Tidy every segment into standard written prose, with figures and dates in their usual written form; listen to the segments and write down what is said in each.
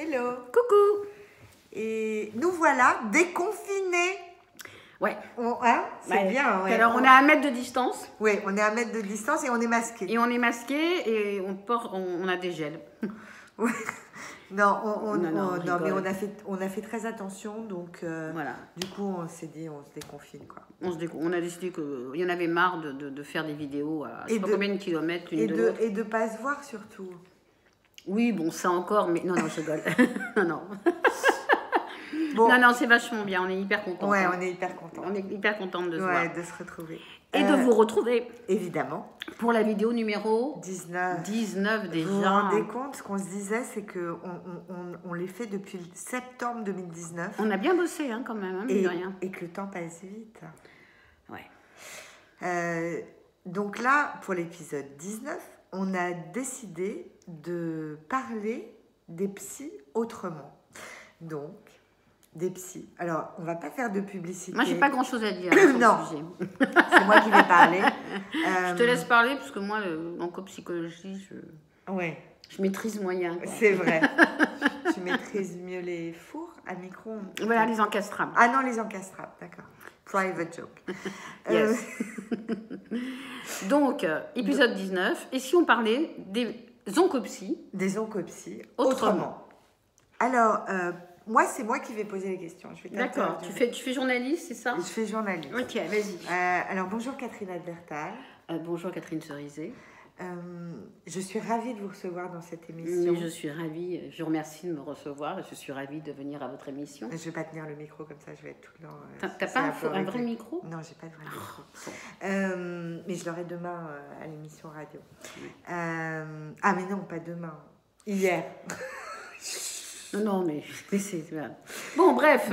Hello. Coucou. Et nous voilà déconfinés. Ouais. C'est bien. Ouais. Alors, on est à 1 mètre de distance. Oui, on est à 1 mètre de distance et on est masqués. Et on est masqué et on a des gels. Ouais. Non, mais on a fait très attention, donc voilà. Du coup on s'est dit on se déconfine quoi. On a décidé qu'il y en avait marre de faire des vidéos à je sais pas combien de kilomètres l'une de l'autre. Et de pas se voir surtout. Oui, bon, ça encore, mais non, je rigole. non. Bon. Non, c'est vachement bien, on est hyper contents. Ouais, on est hyper contents. On est hyper contentes de se voir. De se retrouver. Et de vous retrouver. Évidemment. Pour la vidéo numéro 19 déjà. Vous vous rendez compte, ce qu'on se disait, c'est qu'on les fait depuis septembre 2019. On a bien bossé quand même, hein, mine de rien. Et que le temps passe vite. Ouais. Donc là, pour l'épisode 19, on a décidé de parler des psys autrement. Donc, des psys. Alors, on va pas faire de publicité. Moi, j'ai pas grand-chose à dire sur non. le sujet. C'est moi qui vais parler. Je te laisse parler, parce que moi, en copsychologie, je maîtrise moyen. C'est vrai. Tu maîtrises mieux les fours à micro. Voilà, les encastrables. Ah non, les encastrables, d'accord. Private joke. Yes. Donc, épisode 19. Et si on parlait des oncopsies? Des oncopsies autrement. Alors, c'est moi qui vais poser les questions. D'accord. Tu fais journaliste, c'est ça? Je fais journaliste. Ok, vas-y. Alors, bonjour Catherine Advertal. Bonjour Catherine Cerizet. Je suis ravie de vous recevoir dans cette émission. Mais je suis ravie, je vous remercie de me recevoir. Je suis ravie de venir à votre émission. Je ne vais pas tenir le micro comme ça, je vais être tout le temps... T'as pas un vrai micro? Non, j'ai pas de vrai micro. Bon. Mais je l'aurai demain à l'émission radio. Mais non, pas demain. Hier. Non, mais c'est... Bon, bref.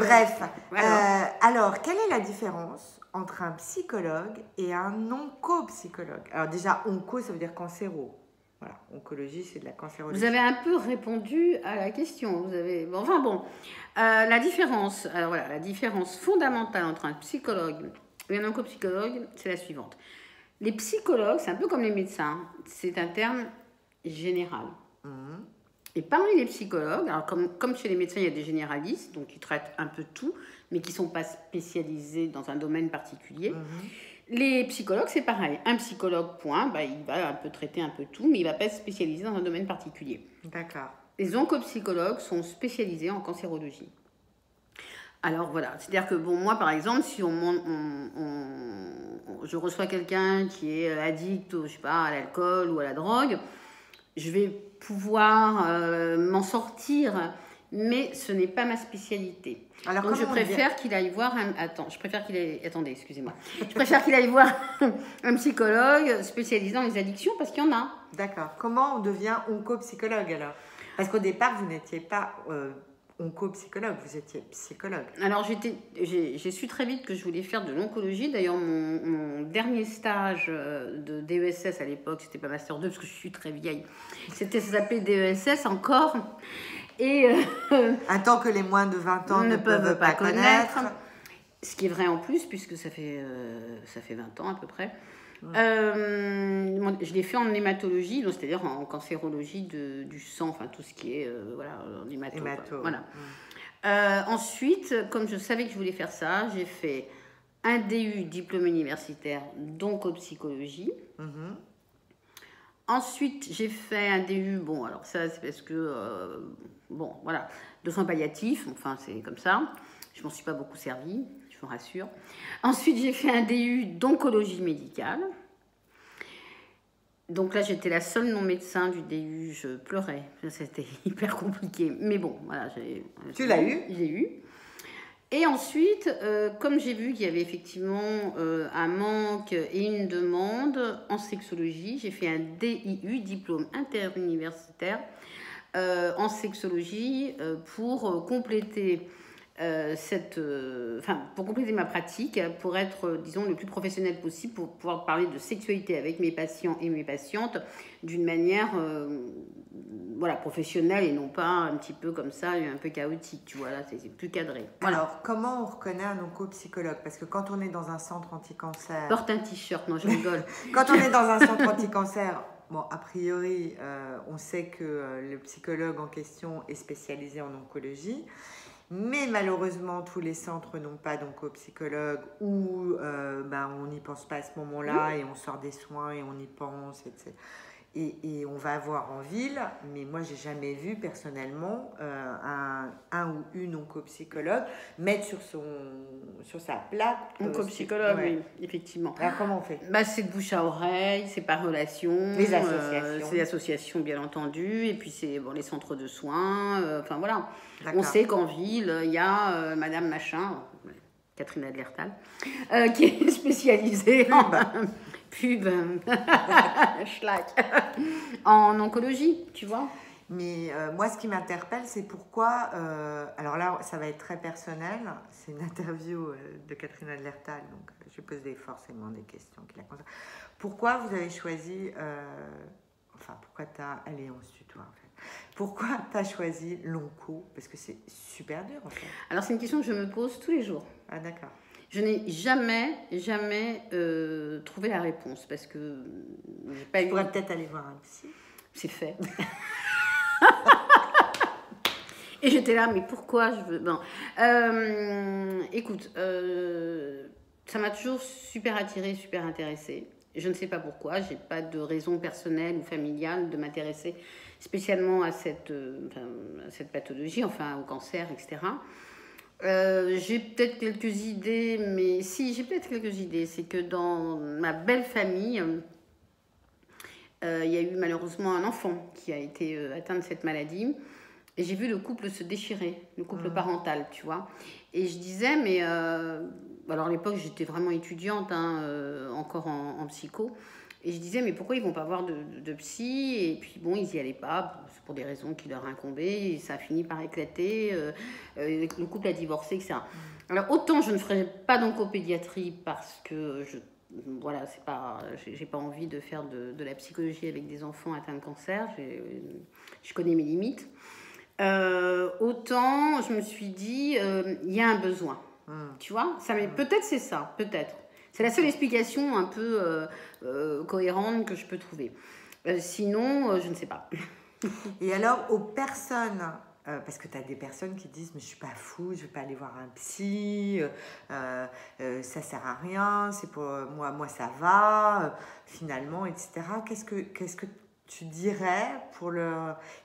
Alors, quelle est la différence entre un psychologue et un oncopsychologue? Alors déjà, onco, ça veut dire cancéro. Voilà, oncologie, c'est de la cancérologie. Vous avez un peu répondu à la question. La différence, la différence fondamentale entre un psychologue et un oncopsychologue, c'est la suivante. Les psychologues, c'est un peu comme les médecins, c'est un terme général. Et parmi les psychologues, alors comme chez les médecins, il y a des généralistes, donc qui traitent un peu tout, mais qui ne sont pas spécialisés dans un domaine particulier. Les psychologues, c'est pareil. Un psychologue, point, il va un peu traiter un peu tout, mais il ne va pas se spécialiser dans un domaine particulier. D'accord. Les oncopsychologues sont spécialisés en cancérologie. Alors voilà, c'est-à-dire que moi par exemple, si je reçois quelqu'un qui est addict, je sais pas, à l'alcool ou à la drogue, je vais pouvoir m'en sortir, mais ce n'est pas ma spécialité. Alors, donc je préfère qu'il aille voir je préfère qu'il aille voir un psychologue spécialisé dans les addictions, parce qu'il y en a. D'accord. Comment on devient oncopsychologue alors? Parce qu'au départ, vous n'étiez pas oncopsychologue, vous étiez psychologue. Alors j'ai su très vite que je voulais faire de l'oncologie. D'ailleurs, mon dernier stage de DESS à l'époque, c'était pas Master 2 parce que je suis très vieille. Ça s'appelait DESS encore. Et un temps que les moins de 20 ans ne peuvent pas connaître. Ce qui est vrai en plus, puisque ça fait 20 ans à peu près. Je l'ai fait en hématologie, c'est-à-dire en cancérologie du sang, enfin tout ce qui est en hémato. Voilà. Ensuite, comme je savais que je voulais faire ça, j'ai fait un DU diplôme universitaire d'oncopsychologie. Ensuite, j'ai fait un DU, alors ça c'est parce que, de soins palliatifs, enfin c'est comme ça. Je m'en suis pas beaucoup servie, je vous rassure. Ensuite, j'ai fait un DU d'oncologie médicale. Donc là, j'étais la seule non-médecin du DU, je pleurais. C'était hyper compliqué. Mais bon, voilà. Tu l'as eu? J'ai eu. Et ensuite, comme j'ai vu qu'il y avait effectivement un manque et une demande en sexologie, j'ai fait un DIU, diplôme interuniversitaire, en sexologie pour compléter pour compléter ma pratique, pour être, disons, le plus professionnel possible, pour pouvoir parler de sexualité avec mes patients et mes patientes d'une manière professionnelle et non pas un petit peu comme ça, un peu chaotique, tu vois, là, c'est plus cadré. Voilà. Alors, comment on reconnaît un oncopsychologue? Parce que quand on est dans un centre anti-cancer... Porte un t-shirt, non, je rigole. Quand on est dans un centre anti-cancer, bon, a priori, on sait que le psychologue en question est spécialisé en oncologie, mais malheureusement, tous les centres n'ont pas d'oncopsychologue ou on n'y pense pas à ce moment-là et on sort des soins et on y pense, etc. Et on va avoir en ville, mais moi j'ai jamais vu personnellement un ou une oncopsychologue mettre sur sa plaque. Oncopsychologue, oui, effectivement. Alors comment on fait? C'est de bouche à oreille, c'est par relation. Les associations. C'est associations, bien entendu, et puis c'est les centres de soins, enfin voilà. D'accord. On sait qu'en ville, il y a Madame Machin, Catherine Adlertal, qui est spécialisée en... Pub, schlag, en oncologie, tu vois. Mais moi, ce qui m'interpelle, c'est pourquoi... alors là, ça va être très personnel. C'est une interview de Catherine Adlertal, donc je pose forcément des questions qui la concernent. Pourquoi vous avez choisi... pourquoi allez, on se tutoie, en fait. Pourquoi tu as choisi l'onco? Parce que c'est super dur, en fait. Alors, c'est une question que je me pose tous les jours. Ah, d'accord. Je n'ai jamais trouvé la réponse parce que j'ai pas eu... Tu pourrais peut-être aller voir un psy. C'est fait. Et j'étais là, mais pourquoi je veux... Bon. Écoute, ça m'a toujours super attirée, super intéressée. Je ne sais pas pourquoi, j'ai pas de raison personnelle ou familiale de m'intéresser spécialement à cette pathologie, enfin au cancer, etc. J'ai peut-être quelques idées, mais si, j'ai peut-être quelques idées. C'est que dans ma belle famille, il y a eu malheureusement un enfant qui a été atteint de cette maladie. Et j'ai vu le couple se déchirer, le couple parental, tu vois. Et je disais, mais... alors à l'époque, j'étais vraiment étudiante, encore en psycho. Et je disais, mais pourquoi ils vont pas voir de psy? Et puis bon, ils y allaient pas, c'est pour des raisons qui leur incombaient. Et ça a fini par éclater. Le couple a divorcé, etc. Alors autant je ne ferai pas d'oncopédiatrie parce que j'ai pas envie de faire de la psychologie avec des enfants atteints de cancer. Je connais mes limites. Autant je me suis dit, il y a un besoin. Tu vois, peut-être c'est ça, peut-être. C'est la seule explication un peu cohérente que je peux trouver. Sinon, je ne sais pas. Et alors, aux personnes, parce que tu as des personnes qui disent « mais je suis pas fou, je vais pas aller voir un psy, ça sert à rien, c'est pour moi ça va, finalement, etc. » Qu'est-ce que tu dirais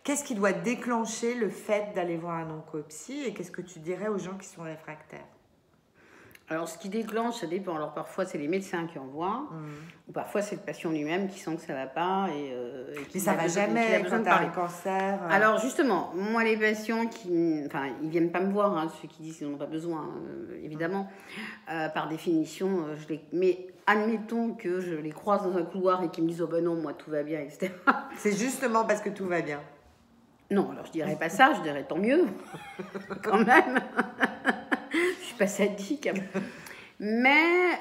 qu'est-ce qui doit déclencher le fait d'aller voir un oncopsy et qu'est-ce que tu dirais aux gens qui sont réfractaires? Alors, ce qui déclenche, ça dépend. Alors, parfois, c'est les médecins qui envoient, ou parfois, c'est le patient lui-même qui sent que ça ne va pas. Mais ça ne va jamais quand tu as un cancer. Alors, justement, moi, les patients ils ne viennent pas me voir, ceux qui disent qu'ils n'en ont pas besoin, évidemment. Par définition, mais admettons que je les croise dans un couloir et qu'ils me disent « Oh ben non, moi, tout va bien, etc. » C'est justement parce que tout va bien. Non, alors je dirais pas ça, je dirais tant mieux, quand même. Je suis pas sadique. Mais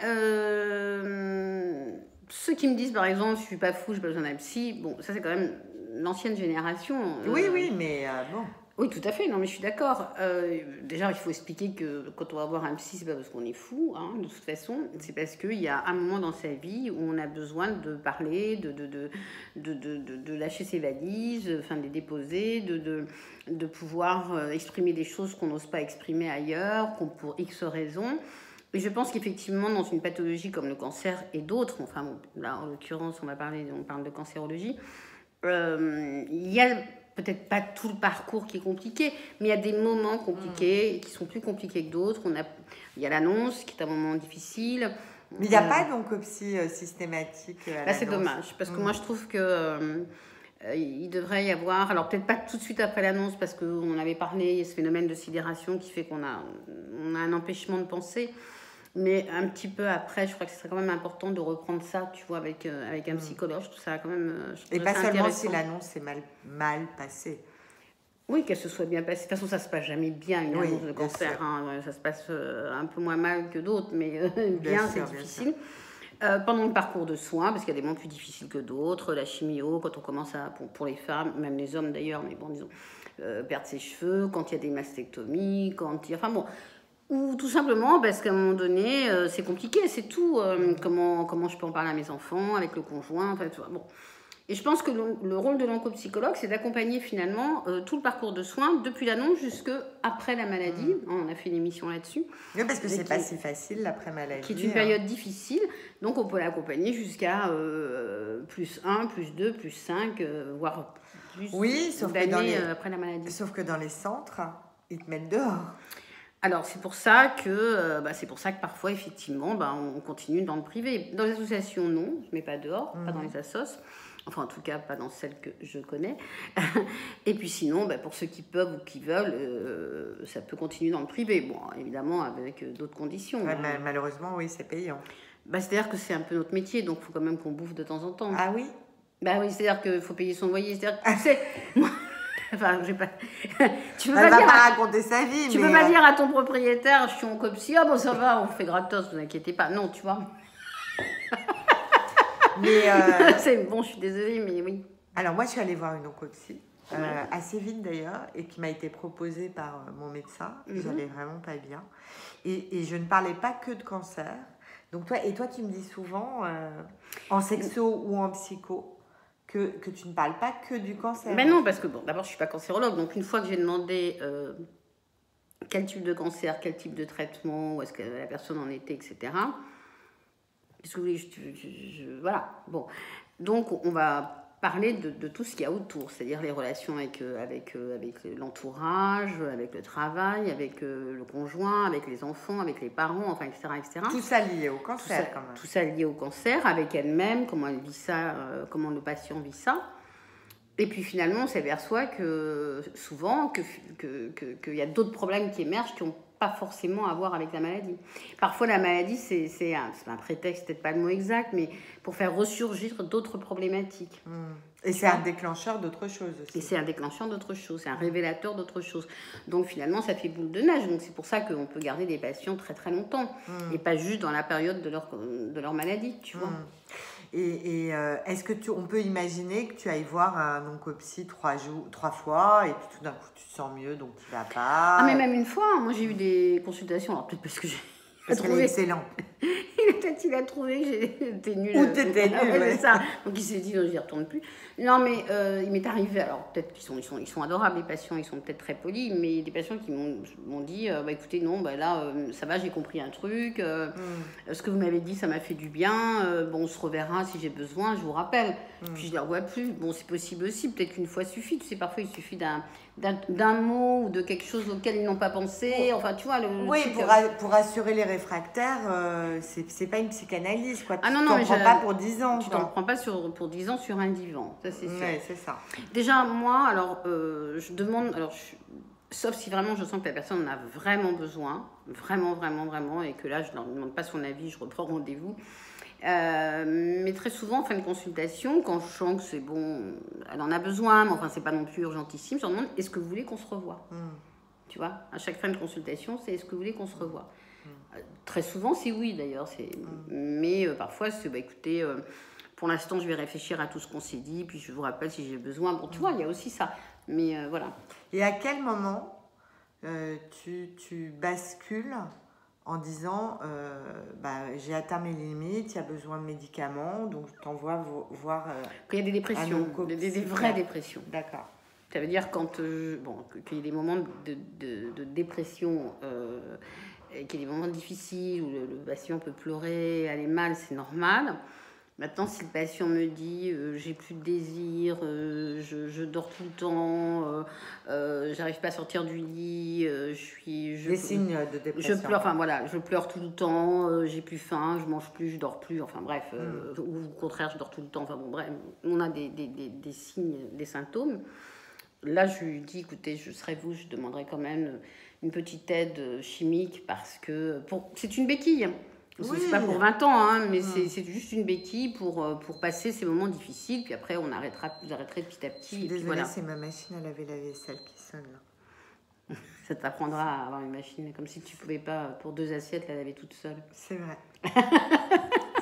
ceux qui me disent, par exemple, je suis pas fou, j'ai pas besoin d'un psy, bon, ça c'est quand même l'ancienne génération. Oui, mais bon. Oui, tout à fait, non mais je suis d'accord. Déjà, il faut expliquer que quand on va voir un psy, c'est pas parce qu'on est fou, de toute façon, c'est parce qu'il y a un moment dans sa vie où on a besoin de parler, de lâcher ses valises, de les déposer, de pouvoir exprimer des choses qu'on n'ose pas exprimer ailleurs, pour X raisons. Et je pense qu'effectivement, dans une pathologie comme le cancer et d'autres, là en l'occurrence, on parle de cancérologie, il y a peut-être pas tout le parcours qui est compliqué, mais il y a des moments compliqués qui sont plus compliqués que d'autres. Il y a l'annonce qui est un moment difficile. Mais il n'y a pas d'oncopsie systématique à l'annonce. C'est dommage, parce que moi je trouve que il devrait y avoir, alors peut-être pas tout de suite après l'annonce, parce qu'on avait parlé, il y a ce phénomène de sidération qui fait qu'on a un empêchement de penser, mais un petit peu après, je crois que ce serait quand même important de reprendre ça, tu vois, avec un psychologue. Je trouve ça quand même. Et pas seulement si l'annonce est mal passée. Oui, qu'elle se soit bien passée. De toute façon, ça se passe jamais bien, une annonce de cancer. Ça se passe un peu moins mal que d'autres, mais bien c'est difficile. Pendant le parcours de soins, parce qu'il y a des moments plus difficiles que d'autres, la chimio, quand on commence pour les femmes, même les hommes d'ailleurs, mais bon, disons, perdre ses cheveux, quand il y a des mastectomies, ou tout simplement parce qu'à un moment donné, c'est compliqué, c'est tout. Comment je peux en parler à mes enfants, avec le conjoint, bon. Et je pense que le rôle de l'oncopsychologue, c'est d'accompagner finalement tout le parcours de soins, depuis l'annonce jusqu'après la maladie. On a fait une émission là-dessus. Oui, parce que c'est pas si facile l'après-maladie. Qui est une période difficile. Donc, on peut l'accompagner jusqu'à +1, +2, +5, voire plus d'années après la maladie. Sauf que dans les centres, ils te mettent dehors. Alors, c'est pour ça que parfois, effectivement, on continue dans le privé. Dans les associations, non, je ne mets pas dehors, pas dans les assos. Enfin, en tout cas, pas dans celles que je connais. Et puis sinon, pour ceux qui peuvent ou qui veulent, ça peut continuer dans le privé. Bon, évidemment, avec d'autres conditions. Ouais, malheureusement, oui, c'est payant. C'est-à-dire que c'est un peu notre métier, donc il faut quand même qu'on bouffe de temps en temps. Ah oui? Oui, c'est-à-dire qu'il faut payer son loyer. C'est-à-dire que, tu sais... Enfin, j'ai pas... tu peux Elle pas va pas raconter sa vie, tu peux pas dire à ton propriétaire, je suis en copsie, ah bon, ça va, on fait gratos, vous inquiétez pas. Non, tu vois. Mais c'est bon, je suis désolée, mais oui. Alors moi, je suis allée voir une oncopsie, assez vite d'ailleurs, et qui m'a été proposée par mon médecin. J'allais vraiment pas bien. Et je ne parlais pas que de cancer. Donc toi, tu me dis souvent, en sexo ou en psycho, que tu ne parles pas que du cancer. Mais non, parce que bon, d'abord, je suis pas cancérologue. Donc une fois que j'ai demandé quel type de cancer, quel type de traitement, où est-ce que la personne en était, etc. Parce que oui, voilà. Bon, donc on va parler de tout ce qu'il y a autour, c'est-à-dire les relations avec l'entourage, avec le travail, avec le conjoint, avec les enfants, avec les parents, enfin, etc., etc. Tout ça lié au cancer, quand même. Tout ça lié au cancer, avec elle-même, comment elle vit ça, comment le patient vit ça. Et puis finalement, on s'aperçoit que souvent, qu'il y a d'autres problèmes qui émergent qui n'ont pas forcément à voir avec la maladie. Parfois, la maladie, c'est un prétexte, peut-être pas le mot exact, mais pour faire ressurgir d'autres problématiques. Et c'est un déclencheur d'autre chose aussi. Et c'est un déclencheur d'autre chose, c'est un révélateur d'autre chose. Donc finalement, ça fait boule de neige. Donc c'est pour ça qu'on peut garder des patients très très longtemps. Et pas juste dans la période de leur maladie, tu vois. Et est-ce que on peut imaginer que tu ailles voir un oncopsie 3 fois et puis tout d'un coup tu te sens mieux donc tu vas pas. Ah mais même une fois, moi j'ai eu des consultations, alors peut-être parce que qu'elle est excellente. Peut-être il a trouvé que j'étais nulle. Ou t'étais nulle, ouais. C'est ça. Donc il s'est dit non, j'y retourne plus. Non mais il m'est arrivé, alors peut-être qu'ils sont adorables les patients, ils sont peut-être très polis, mais des patients qui m'ont dit écoutez non, là ça va, j'ai compris un truc, ce que vous m'avez dit ça m'a fait du bien, bon on se reverra si j'ai besoin, je vous rappelle. Puis je les revois plus, bon c'est possible aussi, peut-être qu'une fois suffit, tu sais parfois il suffit d'un mot ou de quelque chose auquel ils n'ont pas pensé, enfin tu vois oui, pour rassurer les réfractaires, c'est pas une psychanalyse quoi. Ah non, t'en prends pas pour 10 ans. Tu t'en prends pas pour 10 ans sur un divan, ça c'est sûr. Ouais, c'est ça. Déjà moi, alors je demande, sauf si vraiment je sens que la personne en a vraiment besoin, vraiment, et que là je ne demande pas son avis, je reprends rendez-vous. Mais très souvent en fin de consultation, quand je sens que c'est bon, elle en a besoin, mais enfin c'est pas non plus urgentissime, je leur demande est-ce que vous voulez qu'on se revoie. Tu vois, à chaque fin de consultation, c'est est-ce que vous voulez qu'on se revoie. Très souvent c'est oui d'ailleurs, mais parfois c'est écoutez, pour l'instant je vais réfléchir à tout ce qu'on s'est dit, puis je vous rappelle si j'ai besoin. Bon tu vois, il y a aussi ça, mais voilà. Et à quel moment tu bascules en disant j'ai atteint mes limites, il y a besoin de médicaments, donc je t'envoie voir. Quand il y a des dépressions, des vraies dépressions. D'accord. Ça veut dire qu'il y ait des moments de dépression, qu'il y ait des moments difficiles où le patient peut pleurer, aller mal, c'est normal. Maintenant, si le patient me dit j'ai plus de désir, je dors tout le temps, j'arrive pas à sortir du lit, des signes de dépression. Je pleure tout le temps, j'ai plus faim, je mange plus, je dors plus, enfin bref, ou au contraire, je dors tout le temps, enfin bon bref, on a des signes, des symptômes. Là, je lui dis écoutez, je serai vous, je demanderai quand même une petite aide chimique parce que c'est une béquille. Oui. C'est pas pour 20 ans, hein, mais c'est juste une béquille pour passer ces moments difficiles. Puis après, vous arrêterez petit à petit. Je suis désolée, voilà. C'est ma machine à laver la vaisselle qui sonne là. Ça t'apprendra à avoir une machine, comme si tu pouvais pas, pour 2 assiettes, la laver toute seule. C'est vrai.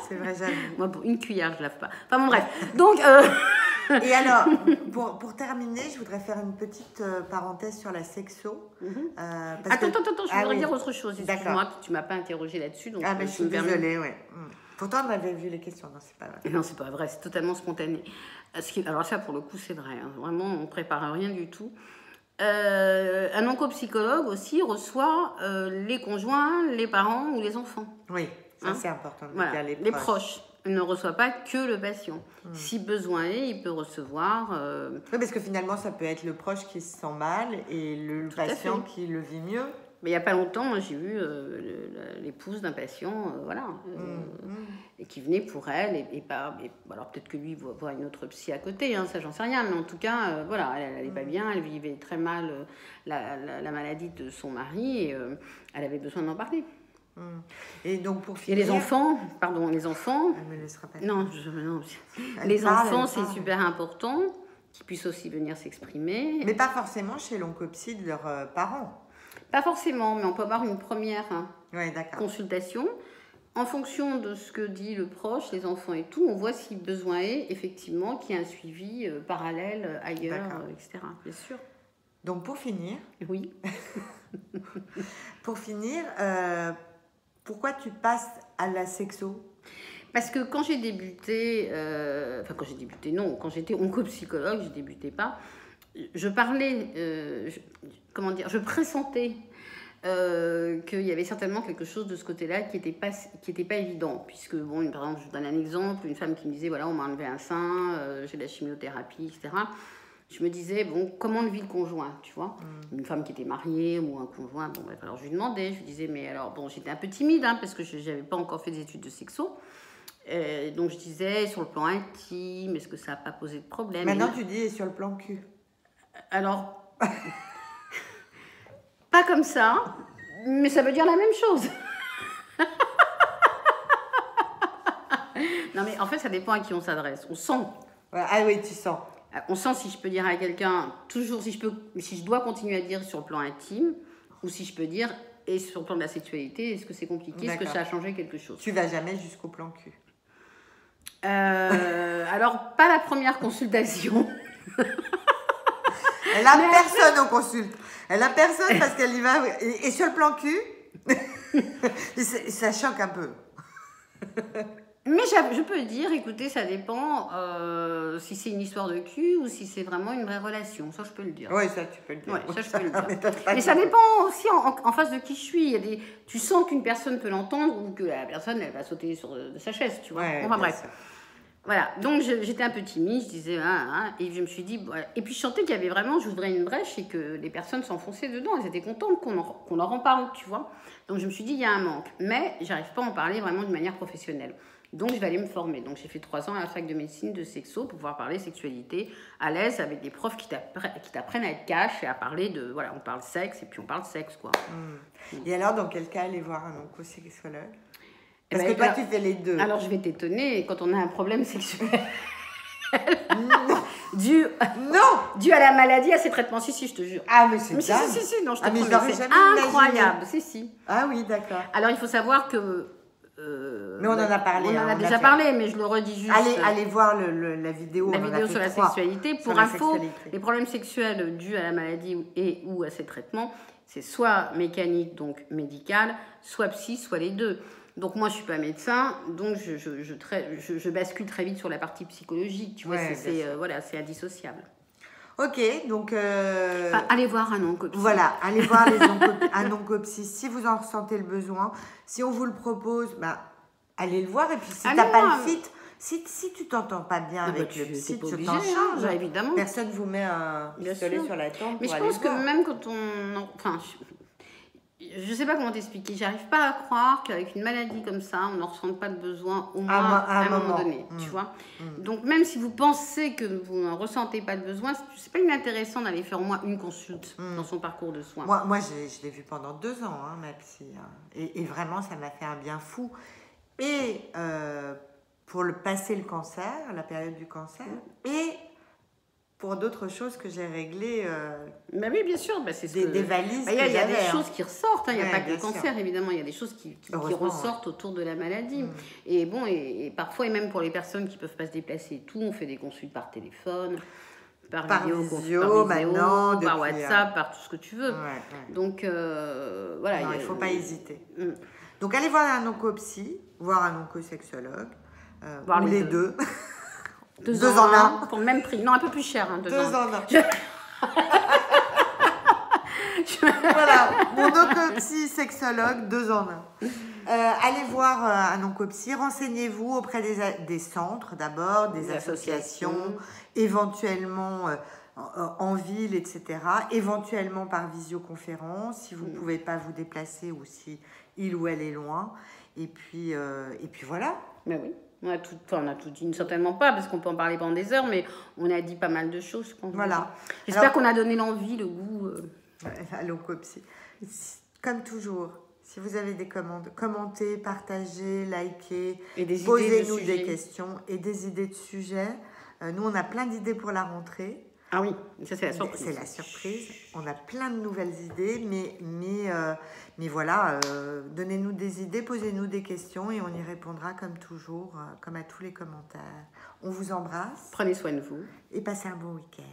C'est vrai, j'avoue. Moi, pour une cuillère, je lave pas. Enfin bon, bref. Donc... Et alors, pour terminer, je voudrais faire une petite parenthèse sur la sexo. Attends, je voudrais dire autre chose. Excuse-moi, tu ne m'as pas interrogée là-dessus. Donc mais je suis désolée, oui. Pourtant, on avait vu les questions, non, c'est pas vrai. Non, c'est pas vrai, c'est totalement spontané. Alors ça, pour le coup, c'est vrai. Hein. Vraiment, on ne prépare rien du tout. Un oncopsychologue aussi reçoit les conjoints, les parents ou les enfants. Oui, ça c'est important. Voilà, les proches. Il ne reçoit pas que le patient. Si besoin est, il peut recevoir... Oui, parce que finalement, ça peut être le proche qui se sent mal et le patient qui le vit mieux. Mais il n'y a pas longtemps, moi, j'ai vu l'épouse d'un patient, et qui venait pour elle, et alors peut-être que lui voit une autre psy à côté, hein, ça j'en sais rien, mais en tout cas, voilà, elle n'allait pas bien, elle vivait très mal la maladie de son mari, et elle avait besoin d'en parler. Et donc pour finir... Et les enfants, Elle me laissera pas. Non, les enfants, c'est super important, qu'ils puissent aussi venir s'exprimer. Mais pas forcément chez l'oncopsie de leurs parents. Pas forcément, mais on peut avoir une première consultation. En fonction de ce que dit le proche, les enfants et tout, on voit si besoin est, effectivement, qu'il y ait un suivi parallèle ailleurs, etc. Bien sûr. Donc pour finir... Oui. Pour finir, pourquoi tu passes à la sexo? Parce que quand j'ai débuté, quand j'étais oncopsychologue, je débutais pas, je parlais, je pressentais qu'il y avait certainement quelque chose de ce côté-là qui était pas évident, puisque bon, par exemple, je vous donne un exemple, une femme qui me disait voilà, on m'a enlevé un sein, j'ai de la chimiothérapie, etc. Je me disais bon, comment le vit le conjoint, tu vois, une femme qui était mariée ou un conjoint, bon bref, alors je lui demandais, je lui disais mais alors bon, j'étais un peu timide parce que je n'avais pas encore fait des études de sexo. Donc je disais sur le plan intime, est-ce que ça n'a pas posé de problème? Maintenant tu dis sur le plan cul. Alors, pas comme ça, mais ça veut dire la même chose. Non mais en fait ça dépend à qui on s'adresse, on sent. Ouais, ah oui, tu sens. On sent si je peux dire à quelqu'un, toujours si je dois continuer à dire sur le plan intime, ou si je peux dire, et sur le plan de la sexualité, est-ce que c'est compliqué, est-ce que ça a changé quelque chose? Tu vas jamais jusqu'au plan cul. Alors, pas la première consultation. Elle a personne au consulte. Elle a personne parce qu'elle y va. Et sur le plan cul, ça choque un peu. Mais je peux dire, écoutez, ça dépend si c'est une histoire de cul ou si c'est vraiment une vraie relation. Ça, je peux le dire. Oui, ça, tu peux le dire. Ouais, ça, je peux le dire. Mais ça dépend aussi en face de qui je suis. Tu sens qu'une personne peut l'entendre ou que la personne, elle va sauter de sa chaise, tu vois. Ouais, enfin, bref. Voilà, donc j'étais un peu timide, je disais, et je me suis dit, voilà. Et puis je sentais qu'il y avait vraiment, j'ouvrais une brèche et que les personnes s'enfonçaient dedans, elles étaient contentes qu'on leur en parle, tu vois. Donc je me suis dit, il y a un manque, mais j'arrive pas à en parler vraiment de manière professionnelle. Donc je vais aller me former. Donc j'ai fait 3 ans à la fac de médecine de sexo pour pouvoir parler sexualité à l'aise avec des profs qui t'apprennent à être cash et à parler de, voilà, on parle sexe et puis on parle sexe, quoi. Et alors, dans quel cas aller voir un oncosexologue? Parce que toi, tu fais les deux. Alors, je vais t'étonner quand on a un problème sexuel. Non. dû à la maladie, à ces traitements. Si, je te jure. Ah, mais c'est dingue. Si, non, je te promets, j'aurais c'est jamais incroyable. imaginé. Si. Ah oui, d'accord. Alors, il faut savoir que... mais on en a parlé. On en a déjà parlé, mais je le redis juste. Allez voir la vidéo. La vidéo sur la sexualité. Pour info, les problèmes sexuels dus à la maladie et ou à ces traitements, c'est soit mécanique, donc médical, soit psy, soit les deux. Donc moi, je suis pas médecin, donc je bascule très vite sur la partie psychologique. Tu vois, c'est indissociable. Ok, donc... allez voir un oncopsie. Voilà, allez voir un oncopsie si vous en ressentez le besoin. Si on vous le propose, allez le voir. Et puis si tu n'as pas le fit, si tu t'entends pas bien avec le psy, tu t'en charges. Évidemment. Personne ne vous met un pistolet sur la tempe. Mais je pense que même quand on... Enfin, je sais pas comment t'expliquer. J'arrive pas à croire qu'avec une maladie comme ça, on n'en ressente pas de besoin au moins à un moment donné. Tu vois. Donc même si vous pensez que vous n'en ressentez pas de besoin, c'est pas inintéressant d'aller faire au moins une consulte dans son parcours de soins. Moi je l'ai vu pendant 2 ans, ma psy. Et vraiment, ça m'a fait un bien fou. Et pour passer le cancer, la période du cancer, et pour d'autres choses que j'ai réglées. Oui, bien sûr. C'est des valises. Il y a des choses qui ressortent. Il n'y a pas que le cancer, évidemment. Il y a des choses qui ressortent autour de la maladie. Et bon, et parfois, et même pour les personnes qui ne peuvent pas se déplacer et tout, on fait des consultes par téléphone. Par vidéo, visio, maintenant, par depuis, WhatsApp, par tout ce que tu veux. Ouais. Donc, voilà. Non, il ne faut pas hésiter. Mm. Donc, allez voir un oncopsy, voir un oncosexologue, Voir ou les les deux. Deux en un. pour le même prix. Non, un peu plus cher. Hein, 2 en 1. Voilà, mon oncopsy sexologue, 2 en 1. Allez voir un oncopsy, renseignez-vous auprès des centres d'abord, des associations, éventuellement en ville, etc. Éventuellement par visioconférence, si vous ne pouvez pas vous déplacer ou si il ou elle est loin. Et puis voilà. Mais oui. On a tout dit, certainement pas, parce qu'on peut en parler pendant des heures, mais on a dit pas mal de choses. Voilà. J'espère qu'on a donné l'envie, le goût. À l'oncopsy. Comme toujours, si vous avez des commandes, commentez, partagez, likez, posez-nous des questions et des idées de sujets. Nous, on a plein d'idées pour la rentrée. Ah oui, ça c'est la surprise. C'est la surprise. On a plein de nouvelles idées, mais voilà, donnez-nous des idées, posez-nous des questions et on y répondra comme toujours, comme à tous les commentaires. On vous embrasse. Prenez soin de vous. Et passez un bon week-end.